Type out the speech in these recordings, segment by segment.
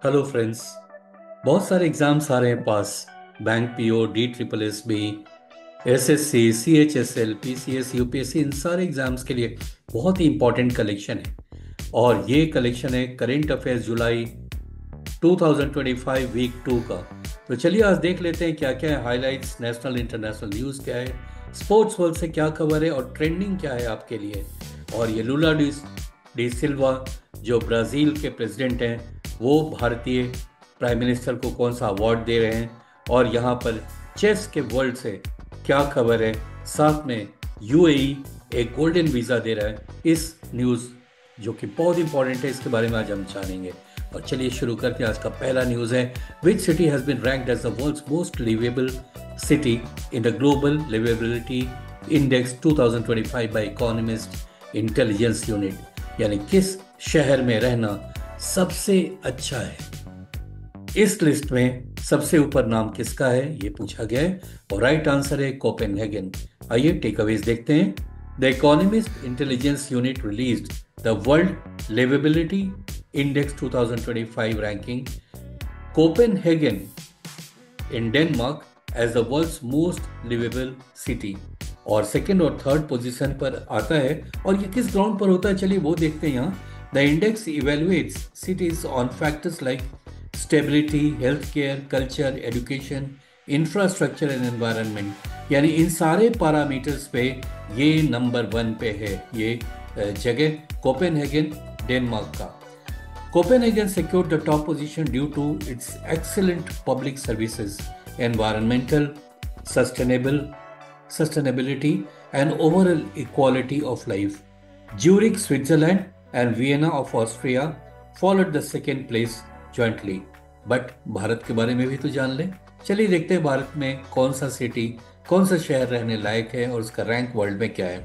Hello friends. बहुत सारे exams आ रहे हैं पास। Bank PO, D triple S B, SSC, CHSL, PCS, UPSC, इन सारे एग्जाम्स के लिए बहुत ही इंपॉर्टेंट कलेक्शन है। और ये कलेक्शन है करेंट अफेयर्स जुलाई 2025 वीक 2 का। तो चलिए आज देख लेते हैं क्या क्या है हाइलाइट्स, नेशनल इंटरनेशनल न्यूज़ क्या है, स्पोर्ट्स वर्ल्ड से क्या खबर है और ट्रेंडिंग क्या है आपके लिए। और ये लूला डी सिल्वा जो ब्राज़ील के प्रेसिडेंट हैं, वो भारतीय प्राइम मिनिस्टर को कौन सा अवार्ड दे रहे हैं। और यहाँ पर चेस के वर्ल्ड से क्या खबर है। साथ में यूएई एक गोल्डन वीज़ा दे रहा है। इस न्यूज़ जो कि बहुत इंपॉर्टेंट है, इसके बारे में आज हम जानेंगे। और चलिए शुरू करते हैं। आज का पहला न्यूज़ है, which city has been ranked as the world's most liveable city in the Global Liveability index 2025 by Economist Intelligence Unit. यानी किस शहर में रहना सबसे अच्छा है। इस लिस्ट में सबसे ऊपर नाम किसका है, ये पूछा गया है। और राइट आंसर है कोपेनहेगन। आइए टेकअवेज देखते हैं। The Economist Intelligence Unit released the world liveability index 2025 ranking Copenhagen in Denmark as the world's most liveable city. और सेकेंड और थर्ड पोजीशन पर आता है। और ये किस ग्राउंड पर होता है, चलिए वो देखते हैं। यहाँ the index evaluates CTs on factors like stability, health care, culture, education, infrastructure and environment. यानी इन सारे पैरामीटर्स पे ये नंबर 1 पे है ये जगह कोपेनहेगन, डेनमार्क का। Copenhagen secured the top position due to its excellent public services, environmental sustainability, and overall equality of life. Zurich, Switzerland, and Vienna of Austria followed the second place jointly. But Bharat के बारे में भी तो जान लें। चलिए देखते हैं भारत में कौन सा सिटी, कौन सा शहर रहने लायक है और उसका रैंक वर्ल्ड में क्या है।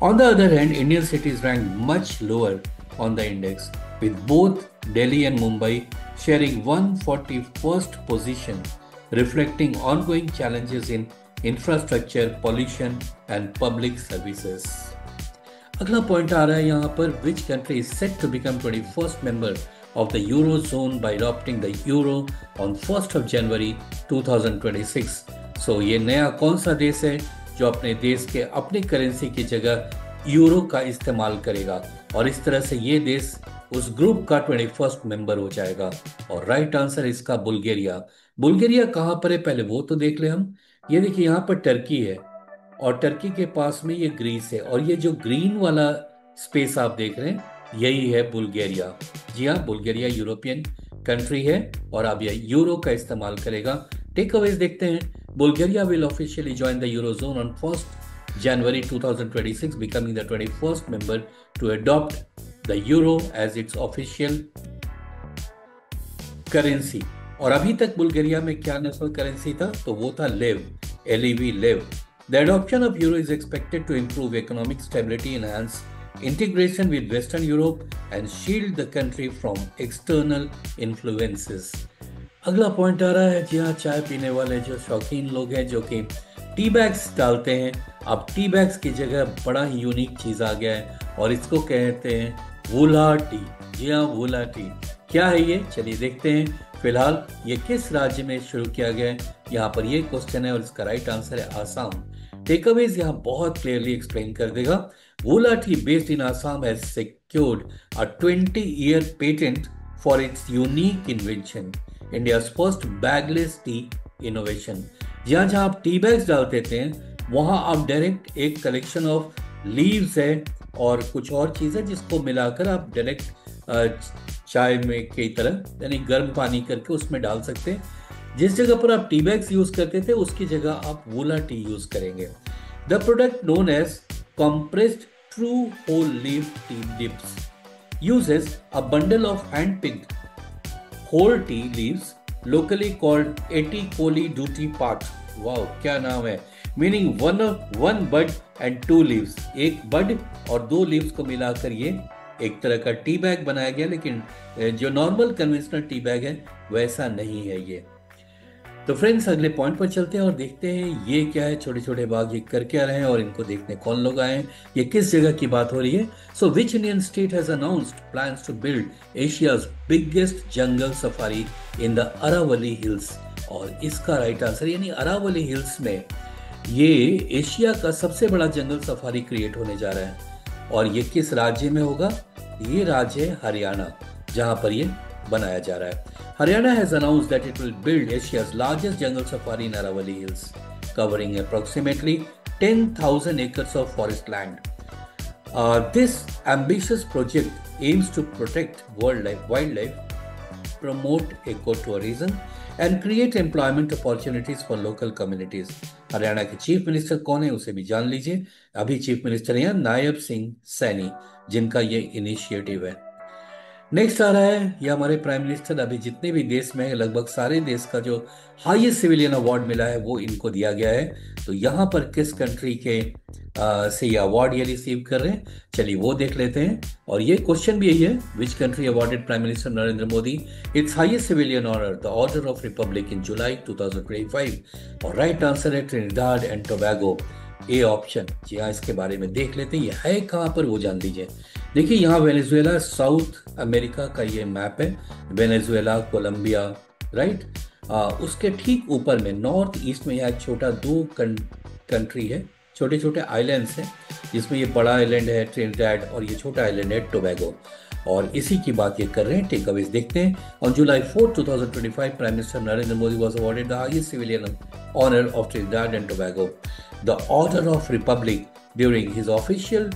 On the other hand, Indian cities rank much lower on the index, with both Delhi and Mumbai sharing 141st position, reflecting ongoing challenges in infrastructure, pollution, and public services. अगला point आ रहा है यहाँ पर, which country is set to become 21st member of the Eurozone by adopting the Euro on 1st of January 2026. So ये नया कौन सा देश है जो अपने देश के अपनी करेंसी की जगह यूरो का इस्तेमाल करेगा। और इस तरह से ये देश उस ग्रुप का 21st मेंबर हो जाएगा। और राइट आंसर इसका बुल्गारिया। बुल्गारिया कहाँ पर है पहले वो तो देख ले हम। ये देखिए यहाँ पर टर्की है और टर्की के पास में ये ग्रीस है। और ये जो ग्रीन वाला स्पेस आप देख रहे हैं यही है बुल्गारिया। जी हाँ, बुल्गारिया यूरोपियन कंट्री है और अब यह यूरो का इस्तेमाल करेगा। टेक अवेज देखते हैं। Bulgaria will officially join the Eurozone on 1st January 2026, becoming the 21st member to adopt the Euro as its official currency. और अभी तक बुल्गारिया में क्या नेशनल करेंसी था, तो वो था लेव, LEV, लेव। The adoption of Euro is expected to improve economic stability, enhance integration with Western Europe, and shield the country from external influences. अगला पॉइंट आ रहा है, जी हाँ, चाय पीने वाले जो शौकीन लोग हैं जो कि टी बैग्स डालते हैं। अब टी बैग्स की जगह बड़ा ही यूनिक चीज़ आ गया है और इसको कहते हैं वूला टी। जी हाँ, वूला टी क्या है ये, चलिए देखते हैं। फिलहाल ये किस राज्य में शुरू किया गया है, यहाँ पर ये क्वेश्चन है और इसका राइट आंसर है आसाम। टेकअवेज यहाँ बहुत क्लियरली एक्सप्लेन कर देगा। Wula tea based in Assam has secured a 20-year patent for its unique invention, India's first bagless tea innovation. जहाँ जहाँ आप टी बैग्स डालते थे वहाँ आप डायरेक्ट एक कलेक्शन ऑफ लीव्स है और कुछ और चीज़ है जिसको मिलाकर आप डायरेक्ट चाय में की तरह यानी गर्म पानी करके उसमें डाल सकते हैं। जिस जगह पर आप टी बैग्स यूज करते थे उसकी जगह आप वूला टी यूज करेंगे। The product known as compressed true whole leaf tea dips uses a bundle of hand-picked whole tea leaves locally called Eti Coli Duty Part. Wow क्या नाम है। Meaning one bud and 2 leaves, एक bud और 2 leaves को मिलाकर ये एक तरह का टी बैग बनाया गया। लेकिन जो नॉर्मल कन्वेंशनल टी बैग है वैसा नहीं है ये। तो फ्रेंड्स अगले पॉइंट पर चलते हैं और देखते हैं ये क्या है, छोटे छोटे बाग ये कर क्या रहे हैं और इनको देखने कौन लोग आए हैं, ये किस जगह की बात हो रही है। So which Indian state has announced plans to build Asia's biggest jungle safari in the Aravalli hills. और इसका राइट आंसर यानी अरावली हिल्स में ये एशिया का सबसे बड़ा जंगल सफारी क्रिएट होने जा रहा है। और ये किस राज्य में होगा? ये राज्य है हरियाणा, जहां पर ये बनाया जा रहा है। Haryana has announced that it will build Asia's largest jungle safari in Aravalli Hills, covering approximately 10,000 acres of forest land. This ambitious project aims to protect wildlife, promote ecotourism, and create employment opportunities for local communities. Haryana के chief minister कौन है उसे भी जान लीजिए। अभी chief minister हैं नायब सिंह सैनी, जिनका ये इनिशिएटिव है। नेक्स्ट आ रहा है ये हमारे प्राइम मिनिस्टर, अभी जितने भी देश में है लगभग सारे देश का जो हाईएस्ट सिविलियन अवार्ड मिला है वो इनको दिया गया है। तो यहाँ पर किस कंट्री के से ये अवार्ड ये रिसीव कर रहे हैं, चलिए वो देख लेते हैं। और ये क्वेश्चन भी यही है, which country awarded prime minister Narendra Modi its highest civilian honour the Order of Republic in July 2025। और राइट आंसर है Trinidad and Tobago, a option. जी हाँ, इसके बारे में देख लेते हैं ये है कहाँ पर वो जान लीजिए। देखिए यहाँ वेनेजुएला, साउथ अमेरिका का ये मैप है, वेनेजुएला, कोलंबिया, राइट। उसके ठीक ऊपर में नॉर्थ ईस्ट में यहाँ एक छोटा दो कंट्री है, छोटे छोटे आइलैंड्स हैं, जिसमें ये बड़ा आइलैंड है ट्रिनिडाड और ये छोटा आइलैंड है टोबैगो। और इसी की बात ये कर रहे हैं। टेक अवेज देखते हैं। On July 4, 2025 prime minister Narendra Modi was awarded the highest civilian honour of Trinidad and Tobago, the Order of Republic, during his official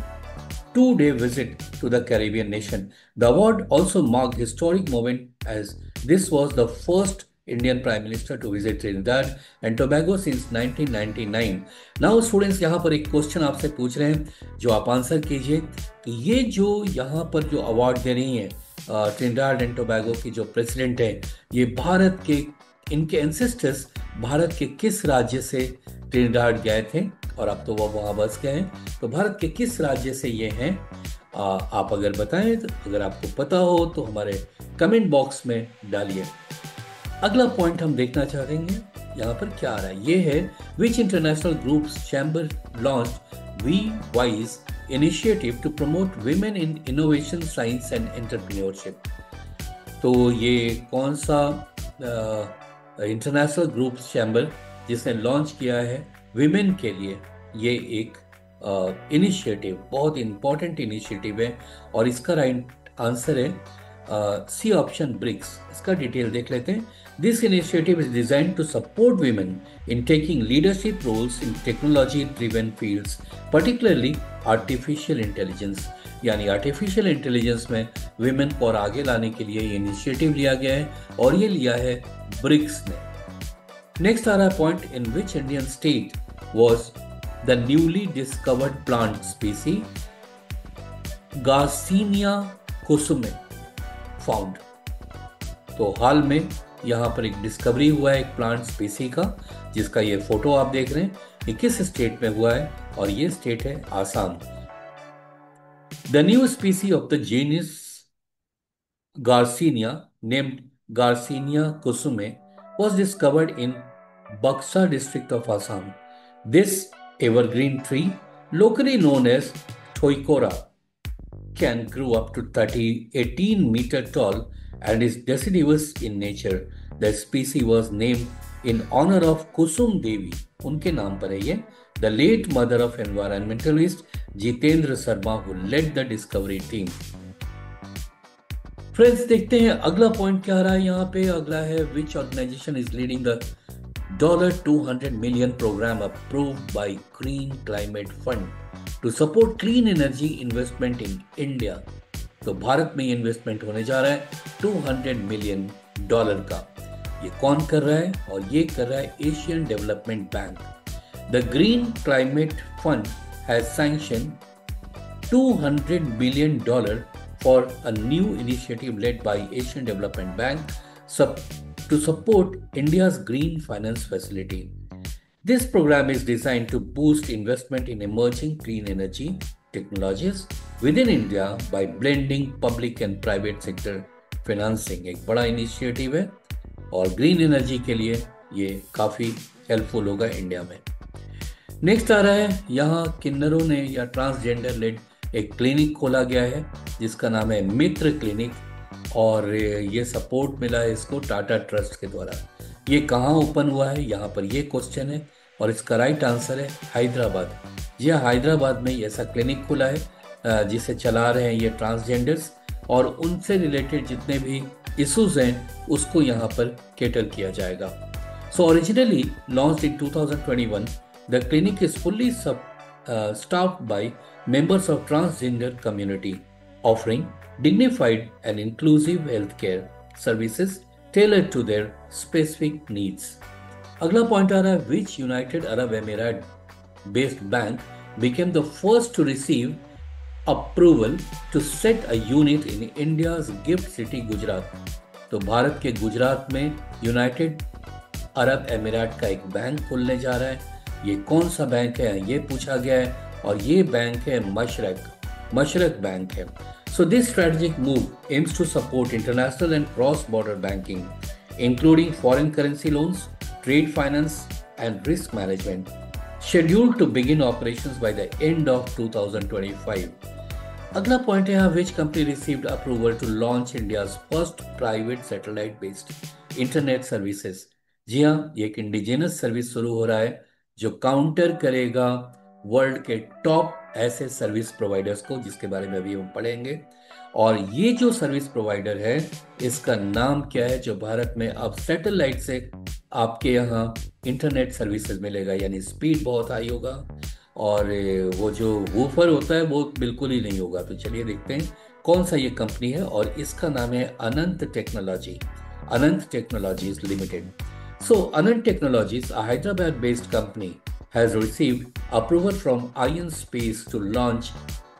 2-day visit to the Caribbean nation. The award also marked historic moment as this was the first Indian Prime Minister to visit Trinidad and Tobago since 1999. Now students यहाँ पर एक question आपसे पूछ रहे हैं जो आप answer कीजिए कि ये जो यहाँ पर जो अवार्ड दे रही हैं ट्रिनिडाड एंड टोबैगो की जो प्रेसिडेंट है, ये भारत के, इनके एंसेस्टर्स भारत के किस राज्य से ट्रिनिडाड गए थे और अब तो वो वहाँ बस गए हैं। तो भारत के किस राज्य से ये हैं, आप अगर बताएं तो, अगर आपको पता हो तो हमारे कमेंट बॉक्स में डालिए। अगला पॉइंट हम देखना चाहेंगे यहाँ पर क्या आ रहा है, ये है which international groups chamber launch we wise initiative to promote women in innovation, science and entrepreneurship. तो ये कौन सा इंटरनेशनल ग्रुप्स चैम्बर जिसने लॉन्च किया है विमेन के लिए ये एक इनिशिएटिव, बहुत इंपॉर्टेंट इनिशिएटिव है। और इसका राइट आंसर है सी ऑप्शन, ब्रिक्स। इसका डिटेल देख लेते हैं। This initiative is designed to support women in taking leadership roles in technology driven fields, particularly artificial intelligence. यानी आर्टिफिशियल इंटेलिजेंस में विमेन को और आगे लाने के लिए ये इनिशिएटिव लिया गया है और ये लिया है ब्रिक्स ने। नेक्स्ट आ रहा है point, in which Indian state was the newly discovered plant species Garcinia Kusume found। तो हाल में यहाँ पर एक डिस्कवरी हुआ है एक प्लांट स्पीसी का, जिसका ये फोटो आप देख रहे हैं। ये किस स्टेट में हुआ है और ये स्टेट है Assam. The new species of the genus Garcinia named Garcinia kusume was discovered in Buxa district of Assam. This evergreen tree, locally known as Thoikora, can grow up to 18 meter tall and is deciduous in nature. The species was named in honor of Kusum Devi, उनके नाम पर है ये, the late mother of environmentalist Jitendra Sharma, who led the discovery team. Friends देखते हैं अगला point क्या रहा है यहाँ पे। अगला है which organisation is leading the $200 million program approved by Green Climate Fund to support clean energy investment in India। तो भारत में ये इन्वेस्टमेंट होने जा रहा है $200 million का। ये कौन कर रहा है? और ये कर रहा है Asian development bank. The green climate fund has sanctioned $200 billion for a new initiative led by Asian Development Bank to support India's green finance facility. This program is designed to boost investment in emerging clean energy technologies within India by blending public and private sector financing। एक बड़ा initiative है और green energy के लिए ये काफ़ी helpful होगा India में। नेक्स्ट आ रहा है, यहाँ किन्नरों ने या ट्रांसजेंडर लेड एक क्लिनिक खोला गया है जिसका नाम है मित्र क्लिनिक, और ये सपोर्ट मिला है इसको टाटा ट्रस्ट के द्वारा। ये कहाँ ओपन हुआ है, यहाँ पर ये क्वेश्चन है, और इसका राइट आंसर है हैदराबाद। जी हाँ, हैदराबाद में ऐसा क्लिनिक खुला है जिसे चला रहे हैं ये ट्रांसजेंडर्स, और उनसे रिलेटेड जितने भी इश्यूज हैं उसको यहाँ पर कैटर किया जाएगा। So originally launched in 2021, the clinic is fully staffed by members of transgender community, offering dignified and inclusive healthcare services tailored to their specific needs. अगला पॉइंट आ रहा है, which United Arab Emirates based bank became the first to receive approval to set a unit in India's gift city Gujarat. तो भारत के गुजरात में United Arab emirate का एक bank खुलने जा रहा है। ये कौन सा बैंक है ये पूछा गया है, और ये बैंक है मशरक बैंक है। So this strategic move aims to support international and cross border banking including foreign currency loans, trade finance and risk management, scheduled to begin operations by the end of 2025. अगला point है यहाँ, which company received approval to launch India's first private satellite based internet services। जी हाँ, ये एक indigenous service शुरू हो रहा है जो काउंटर करेगा वर्ल्ड के टॉप ऐसे सर्विस प्रोवाइडर्स को, जिसके बारे में अभी हम पढ़ेंगे। और ये जो सर्विस प्रोवाइडर है इसका नाम क्या है, जो भारत में अब सैटेलाइट से आपके यहाँ इंटरनेट सर्विसेज मिलेगा, यानी स्पीड बहुत हाई होगा, और वो जो वूफर होता है वो बिल्कुल ही नहीं होगा। तो चलिए देखते हैं कौन सा ये कंपनी है, और इसका नाम है Anant Technologies Limited. So, Anand Technologies, a Hyderabad-based company, has received approval from Ion Space to launch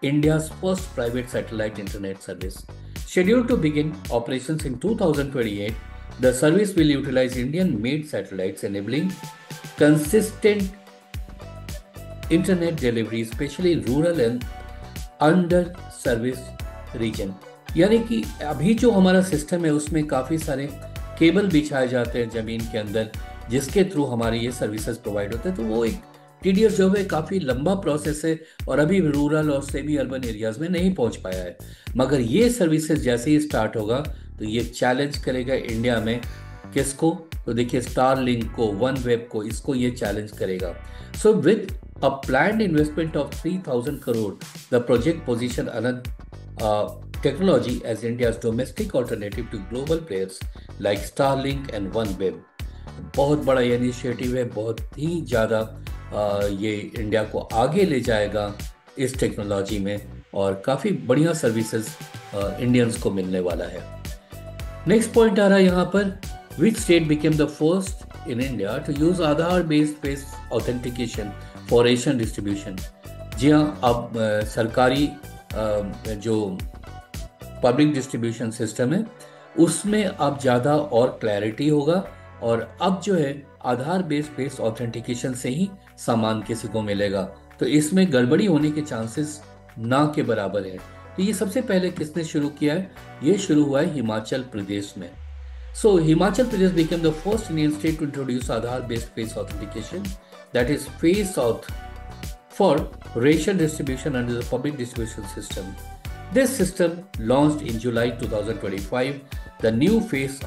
India's first private satellite internet service. Scheduled to begin operations in 2028, the service will utilize Indian-made satellites, enabling consistent internet delivery, especially in rural and under-serviced region. यानी कि अभी जो हमारा system है उसमें काफ़ी सारे cable बिछाए जाते हैं ज़मीन के अंदर, जिसके थ्रू हमारी ये सर्विसेज प्रोवाइड होते हैं। तो वो एक टीडीएस जॉब है, काफ़ी लंबा प्रोसेस है, और अभी रूरल और सेमी अर्बन एरियाज़ में नहीं पहुंच पाया है। मगर ये सर्विसेज जैसे ही स्टार्ट होगा तो ये चैलेंज करेगा इंडिया में किसको, तो देखिए स्टारलिंक को, वन वेब को, इसको ये चैलेंज करेगा। So with a planned investment of 3000 crore, the project position Anant technology as India's domestic alternative to global players like Starlink and OneWeb। बहुत बड़ा ये इनिशिएटिव है, बहुत ही ज़्यादा ये इंडिया को आगे ले जाएगा इस टेक्नोलॉजी में, और काफ़ी बढ़िया सर्विसेज इंडियंस को मिलने वाला है। नेक्स्ट पॉइंट आ रहा है यहाँ पर, which state became the first in India to use Aadhaar based face authentication for ration distribution। जी हाँ, अब सरकारी जो पब्लिक डिस्ट्रीब्यूशन सिस्टम है उसमें अब ज़्यादा और क्लैरिटी होगा, और अब जो है आधार बेस्ड फेस ऑथेंटिकेशन से ही सामान किसी को मिलेगा, तो इसमें गड़बड़ी होने के चांसेस ना के बराबर है। तो ये सबसे पहले किसने शुरू किया है, ये शुरू हुआ है हिमाचल प्रदेश में। सो Himachal Pradesh became the first Indian state to introduce Aadhaar based face authentication, that is face auth for ration distribution under the public distribution system। This system launched in July 2025. The new face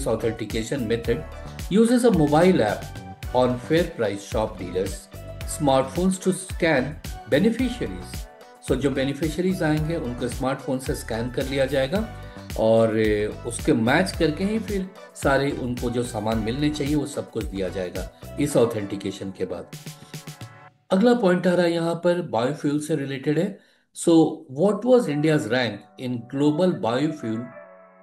authentication method uses a mobile app on fair price shop dealers smartphones to scan beneficiaries। So जो beneficiaries आएंगे उनको smartphone से scan कर लिया जाएगा, और उसके match करके ही फिर सारे उनको जो सामान मिलने चाहिए वो सब कुछ दिया जाएगा इस ऑथेंटिकेशन के बाद। अगला पॉइंट आ रहा है यहाँ पर, बायोफ्यूल से रिलेटेड है। So, what was India's rank in global biofuel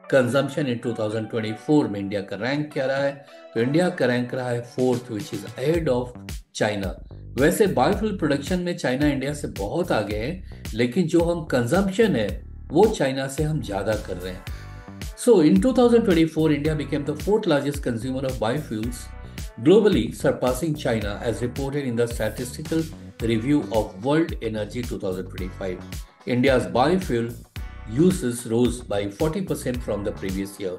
consumption in 2024 में इंडिया का रैंक क्या रहा है, तो इंडिया का रैंक रहा है 4th, which is ahead of China. वैसे बायोफ्यूल प्रोडक्शन में चाइना इंडिया से बहुत आगे है, लेकिन जो हम कंजम्पशन है वो चाइना से हम ज़्यादा कर रहे हैं। So, in 2024, India became the 4th largest consumer of biofuels globally, surpassing China as reported in the Statistical Review of World Energy 2025. India's biofuel uses rose by 40% from the previous year.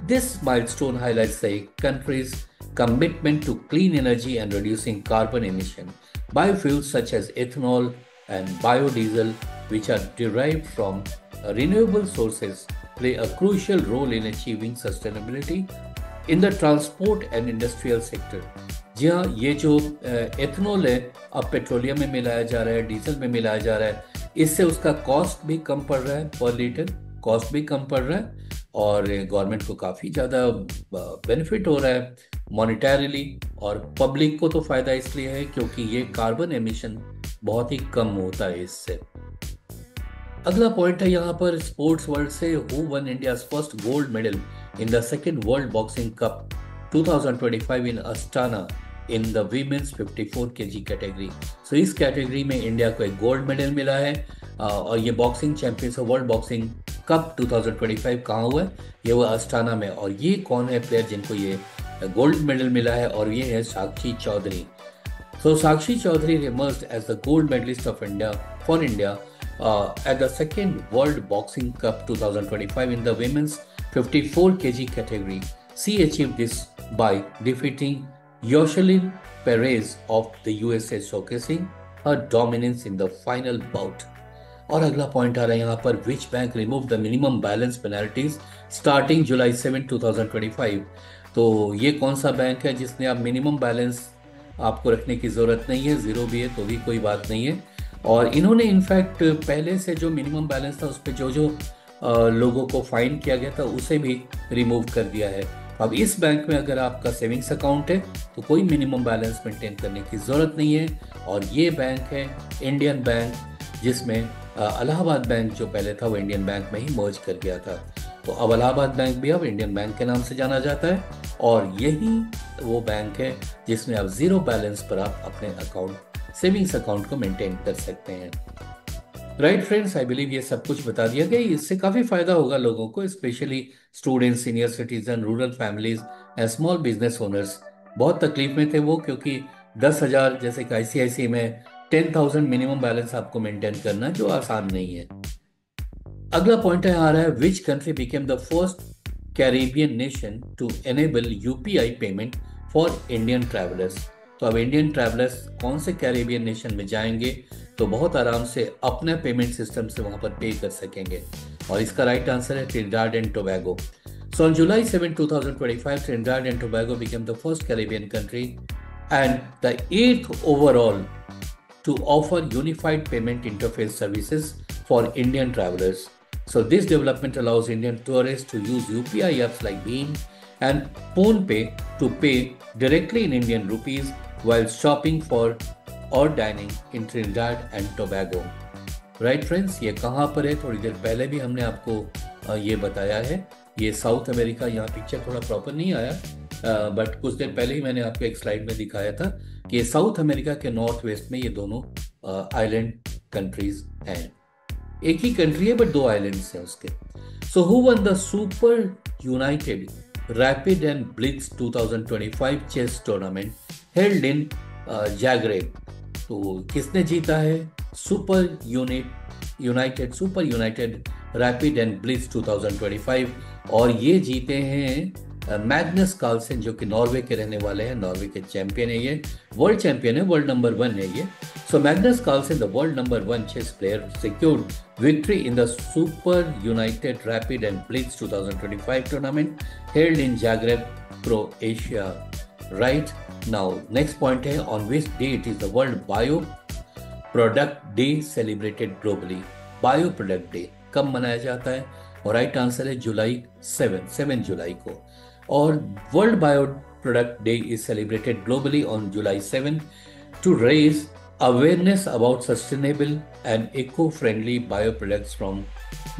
This milestone highlights the country's commitment to clean energy and reducing carbon emission. Biofuels such as ethanol and biodiesel, which are derived from renewable sources, play a crucial role in achieving sustainability in the transport and industrial sector. जी हाँ, ये जो ethanol है अब petroleum में मिलाया जा रहा है, डीजल में मिलाया जा रहा है, इससे उसका कॉस्ट भी कम पड़ रहा है, पर लीटर कॉस्ट भी कम पड़ रहा है और गवर्नमेंट को काफ़ी ज़्यादा बेनिफिट हो रहा है मॉनिटरीली, और पब्लिक को तो फ़ायदा इसलिए है क्योंकि ये कार्बन एमिशन बहुत ही कम होता है इससे। अगला पॉइंट है यहाँ पर स्पोर्ट्स वर्ल्ड से, who won India's first gold medal in the second world boxing cup 2025 in Astana in the women's 54 kg category. So इस कैटेगरी में इंडिया को एक गोल्ड मेडल मिला है और ये boxing champions world boxing cup 2025 कहाँ हुआ है, ये हुआ अस्टाना में। और ये कौन है प्लेयर जिनको ये गोल्ड मेडल मिला है, और ये है साक्षी चौधरी। सो साक्षी Chaudhary emerged as the gold medalist of India for India at the second World Boxing Cup 2025 in the women's 54 kg category. She achieved this by defeating Yoselin Perez of the USA, showcasing her dominance in the final bout. और अगला point आ रहा है यहाँ पर, which bank remove the minimum balance penalties starting July 7, 2025। तो ये कौन सा बैंक है जिसने अब मिनिमम बैलेंस आपको रखने की ज़रूरत नहीं है, ज़ीरो भी है तो भी कोई बात नहीं है। और इन्होंने इनफैक्ट पहले से जो मिनिमम बैलेंस था उस पर जो जो लोगों को फाइन किया गया था उसे भी रिमूव कर दिया है। अब इस बैंक में अगर आपका सेविंग्स अकाउंट है तो कोई मिनिमम बैलेंस मेंटेन करने की ज़रूरत नहीं है। और ये बैंक है इंडियन बैंक, जिसमें इलाहाबाद बैंक जो पहले था वो इंडियन बैंक में ही मर्ज कर गया था। तो अब इलाहाबाद बैंक भी अब इंडियन बैंक के नाम से जाना जाता है, और यही वो बैंक है जिसमें अब ज़ीरो बैलेंस पर आप अपने अकाउंट सेविंग्स अकाउंट को मेंटेन कर सकते हैं। राइट फ्रेंड्स, आई बिलीव ये सब कुछ बता दिया गया। इससे काफ़ी फ़ायदा होगा लोगों को, specially students, senior citizen, rural families and small business owners. बहुत तकलीफ में थे वो, क्योंकि 10,000 जैसे कि ICICI में 10,000 मिनिमम बैलेंस आपको मेंटेन करना जो आसान नहीं है। अगला पॉइंट आ रहा है, which country became the first Caribbean nation to enable UPI payment for Indian travellers. तो अब इंडियन ट्रैवलर्स कौन से कैरिबियन नेशन में जाएंगे तो बहुत आराम से अपने पेमेंट सिस्टम से वहां पर पे कर सकेंगे, और इसका राइट आंसर है Trinidad and Tobago. So on July 7, 2025, Trinidad and Tobago became the first Caribbean country and the 8th overall to offer unified payment interface services for Indian travelers. So this development allows Indian tourists to use UPI apps like Beam and PhonePe to pay directly in Indian rupees while shopping for or dining in Trinidad and Tobago. Right friends, ये कहाँ पर है? थोड़ी देर पहले भी हमने आपको ये बताया है। ये साउथ अमेरिका, यहाँ पिक्चर थोड़ा प्रॉपर नहीं आया, बट कुछ देर पहले ही मैंने आपको एक स्लाइड में दिखाया था कि साउथ अमेरिका के नॉर्थ वेस्ट में ये दोनों आइलैंड कंट्रीज हैं। एक ही कंट्री है बट दो आइलैंड्स हैं उसके। So who won the Super United Rapid and Blitz 2025 chess tournament held in Zagreb. तो किसने जीता है Super United Rapid and Blitz 2025? और ये जीते हैं मैग्नस कार्लसन, जो कि नॉर्वे के रहने वाले हैं, नॉर्वे के चैंपियन है, ये वर्ल्ड चैंपियन है, वर्ल्ड नंबर 1 है ये। So Magnus Carlsen, the world number 1 chess player, secured victory in the Super United Rapid and Blitz 2025 tournament held in Zagreb, Croatia. Right now, next point है, on which day it is the World Bio Product Day celebrated globally. Bio Product Day कब मनाया जाता है? और right answer है जुलाई 7 जुलाई को। और World Bio Product Day is celebrated globally on July 7 to raise awareness about sustainable and eco-friendly bioproducts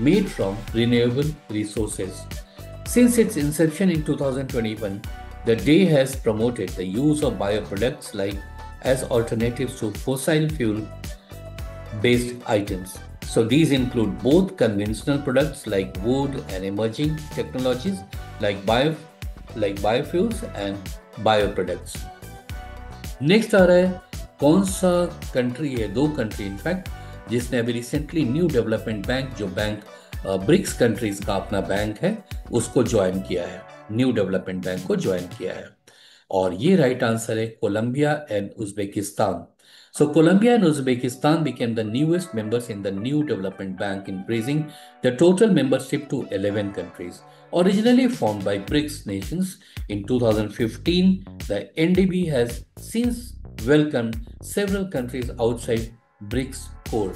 made from renewable resources. Since its inception in 2021, the day has promoted the use of bioproducts as alternatives to fossil fuel-based items. So these include both conventional products like wood and emerging technologies like biofuels and bioproducts. Next आ रहा है, कौन सा country है, दो country in fact, जिसने अभी recently New Development Bank, जो bank BRICS countries का अपना बैंक है, उसको ज्वाइन किया है, न्यू डेवलपमेंट बैंक को ज्वाइन किया है। और ये राइट आंसर है Colombia and Uzbekistan. So Colombia and Uzbekistan became the newest members in the new development bank, increasing the total membership to 11 countries. Originally formed by BRICS nations in 2015, the NDB has since welcomed several countries outside BRICS core.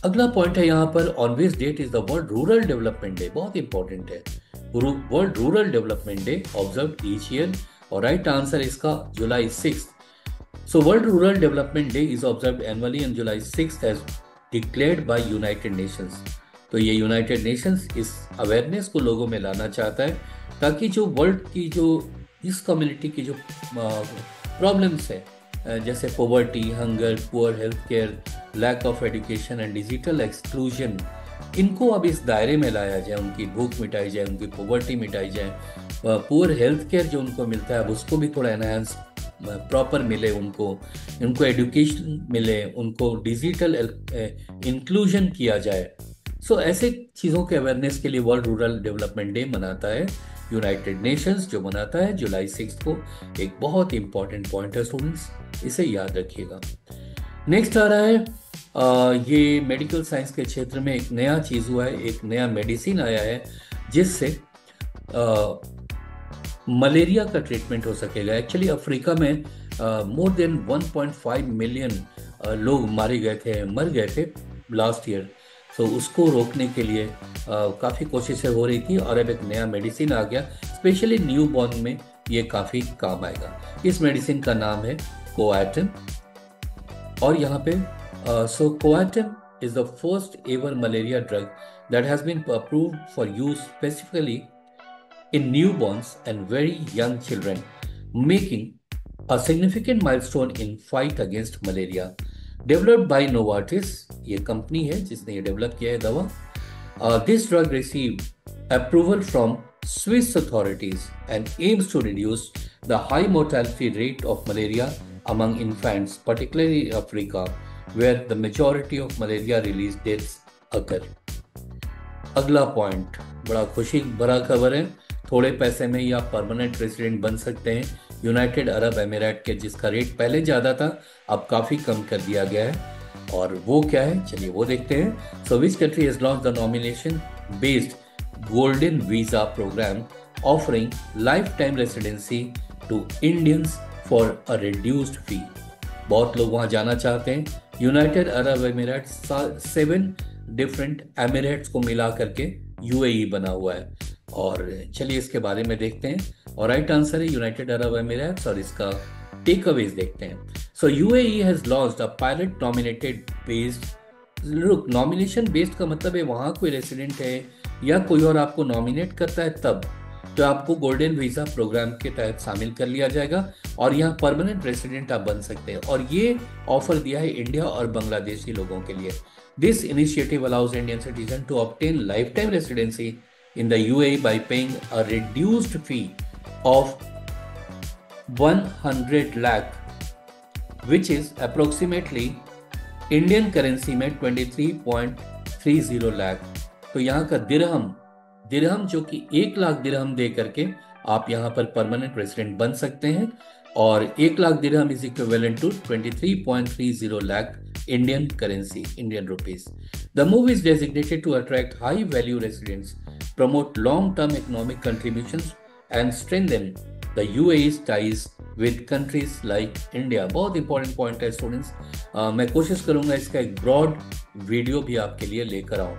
अगला point है यहाँ पर, on which date is the World Rural Development Day. बहुत important है. World Rural Development Day observe each year, और right answer इसका जुलाई 6. So World Rural Development Day is observed annually on July 6th as declared by United Nations. तो ये United Nations इस awareness को लोगों में लाना चाहता है ताकि जो वर्ल्ड की जो इस कम्युनिटी की जो प्रॉब्लम्स है, जैसे poverty, hunger, poor health care, lack of education and digital exclusion, इनको अब इस दायरे में लाया जाए. उनकी भूख मिटाई जाए, उनकी पॉवर्टी मिटाई जाए, पुअर हेल्थ केयर जो उनको मिलता है अब उसको भी थोड़ा एनहांस प्रॉपर मिले, उनको एजुकेशन मिले, उनको डिजिटल इंक्लूजन किया जाए. सो ऐसे चीज़ों के अवेयरनेस के लिए वर्ल्ड रूरल डेवलपमेंट डे मनाता है यूनाइटेड नेशंस, जो मनाता है जुलाई 6 को. एक बहुत इंपॉर्टेंट पॉइंट है स्टूडेंट्स, इसे याद रखिएगा. नेक्स्ट आ रहा है ये मेडिकल साइंस के क्षेत्र में एक नया चीज़ हुआ है, एक नया मेडिसिन आया है जिससे मलेरिया का ट्रीटमेंट हो सकेगा. एक्चुअली अफ्रीका में मोर देन 1.5 मिलियन लोग मर गए थे लास्ट ईयर. सो उसको रोकने के लिए काफ़ी कोशिशें हो रही थी और अब एक नया मेडिसिन आ गया, स्पेशली न्यू बॉर्न में ये काफ़ी काम आएगा. इस मेडिसिन का नाम है कोएटम. और यहाँ पे so Coartem is the first ever malaria drug that has been approved for use specifically in newborns and very young children, making a significant milestone in fight against malaria. Developed by Novartis, ये company है जिसने ये develop किया है दवा. This drug received approval from Swiss authorities and aims to reduce the high mortality rate of malaria among infants, particularly in Africa, where the majority of malaria-related deaths occur. अगला point बड़ा खुशी भरा खबर है. थोड़े पैसे में ही आप परमानेंट रेसिडेंट बन सकते हैं यूनाइटेड अरब एमिरेट के, जिसका रेट पहले ज़्यादा था अब काफ़ी कम कर दिया गया है. और वो क्या है, चलिए वो देखते हैं. So which country has launch the nomination based golden visa programme offering life time residency to Indians for a reduced fee. बहुत लोग वहाँ जाना चाहते हैं. United Arab Emirate 7 different Emirates को मिला करके यूएई बना हुआ है. और चलिए इसके बारे में देखते हैं. और राइट आंसर है यूनाइटेड अरब एमिरेट्स, और इसका टेक अवेज देखते हैं. So UAE has launched a pilot nominated based. Look, nomination based का मतलब है वहाँ कोई रेसिडेंट है या कोई और आपको नॉमिनेट करता है तब तो आपको गोल्डन वीज़ा प्रोग्राम के तहत शामिल कर लिया जाएगा और यहाँ परमानेंट रेसिडेंट आप बन सकते हैं. और ये ऑफर दिया है इंडिया और बांग्लादेशी लोगों के लिए. This initiative allows Indian citizen to obtain life time residency in the UAE by paying a reduced fee of 100 lakh, which is approximately Indian currency में 23.30 लाख. तो यहाँ का दिरहम जो कि 1 लाख दिरहम दे करके आप यहाँ पर परमानेंट रेसिडेंट बन सकते हैं. और 1 lakh dirham is equivalent to 23.30 lakh Indian currency, Indian rupees. The move is designated to attract high value residents, promote long-term economic contributions and strengthen the UAE's ties with countries like India. बहुत important point है students. मैं कोशिश करूंगा इसका एक broad video भी आपके लिए लेकर आऊं.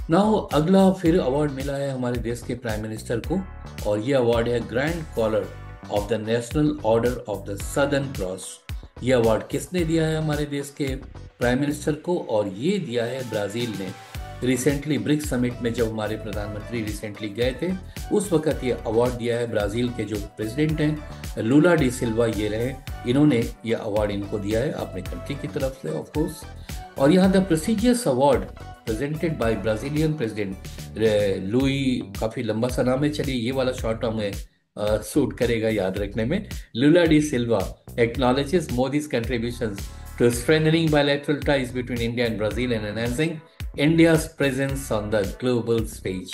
नाउ अगला फिर अवार्ड मिला है हमारे देश के प्राइम मिनिस्टर को, और ये अवार्ड है Grand Collar of the National Order of the Southern Cross. ये अवार्ड किसने दिया है हमारे देश के प्राइम मिनिस्टर को, और ये दिया है ब्राज़ील ने. रिसेंटली ब्रिक्स समिट में जब हमारे प्रधानमंत्री रिसेंटली गए थे उस वक्त ये अवार्ड दिया है. ब्राज़ील के जो प्रेसिडेंट हैं लूला डी सिल्वा ये रहे, इन्होंने ये अवार्ड इनको दिया है अपने कंट्री की तरफ से ऑफ कोर्स. और यहाँ the prestigious award presented by Brazilian president Louis, काफ़ी लंबा सा नाम है, चलिए ये वाला शॉर्ट टर्म है सूट करेगा याद रखने में. Lula da Silva acknowledges Modi's contributions to strengthening bilateral ties between India and Brazil and enhancing India's presence on the global stage.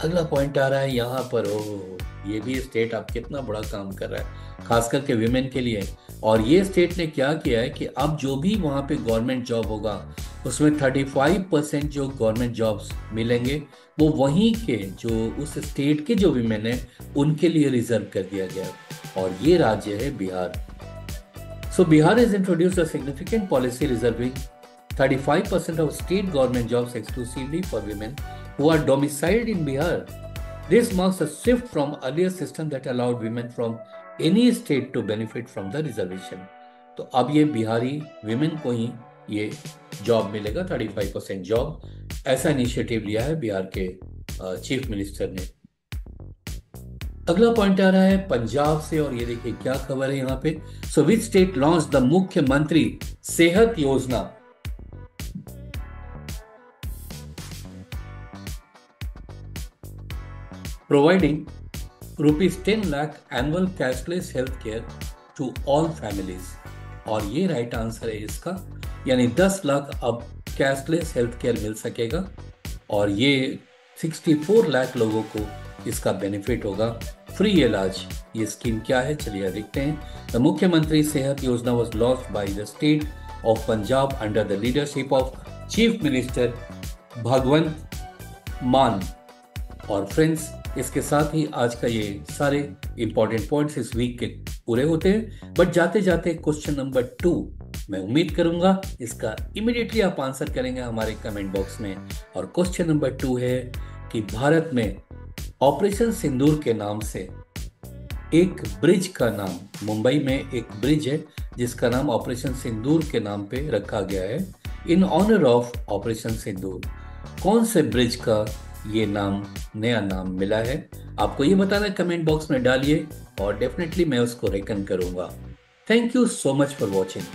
अगला पॉइंट आ रहा है यहाँ पर। ओ, ये भी स्टेट आप कितना बड़ा काम कर रहा है, खास करके विमेन के लिए। और ये स्टेट ने क्या किया है कि अब जो भी वहाँ पे गवर्नमेंट जॉब होगा उसमें 35% जो गवर्नमेंट जॉब्स मिलेंगे वो वहीं के जो उस स्टेट के जो विमेन है उनके लिए रिजर्व कर दिया गया। और ये राज्य है Bihar. So Bihar has introduced a significant policy reserving 35% of state government jobs exclusively for women who are domiciled in Bihar. This marks a shift from earlier system that allowed women from any state to benefit from the reservation. तो अब ये Bihari women को ही ये job मिलेगा, 35% job. ऐसा initiative लिया है बिहार के चीफ मिनिस्टर ने। अगला पॉइंट आ रहा है पंजाब से, और ये देखिए क्या खबर है यहाँ पे। So which state launch the Mukhyamantri Sehat Yojana. Providing ₹10 lakh annual cashless health care to all families. और ये राइट आंसर है इसका, यानी 10 लाख अब कैशलेस हेल्थ केयर मिल सकेगा और ये 64 लाख लोगों को इसका बेनिफिट होगा, फ्री इलाज। ये स्कीम क्या है चलिए देखते हैं। The Mukhyamantri Sehat Yojana was launched by the state of Punjab under the leadership of chief minister Bhagwant Mann. और फ्रेंड्स, इसके साथ ही आज का ये सारे इंपॉर्टेंट पॉइंट्स इस वीक के पूरे होते हैं। बट जाते जाते क्वेश्चन नंबर 2 मैं उम्मीद करूंगा इसका इमीडिएटली आप आंसर करेंगे हमारे कमेंट बॉक्स में। और क्वेश्चन नंबर 2 है कि भारत में ऑपरेशन सिंदूर के नाम से एक ब्रिज का नाम, मुंबई में एक ब्रिज है जिसका नाम ऑपरेशन सिंदूर के नाम पे रखा गया है, इन ऑनर ऑफ ऑपरेशन सिंदूर। कौन से ब्रिज का ये नाम, नया नाम मिला है, आपको ये बताना कमेंट बॉक्स में डालिए और डेफिनेटली मैं उसको रेकन करूंगा। Thank you so much for watching.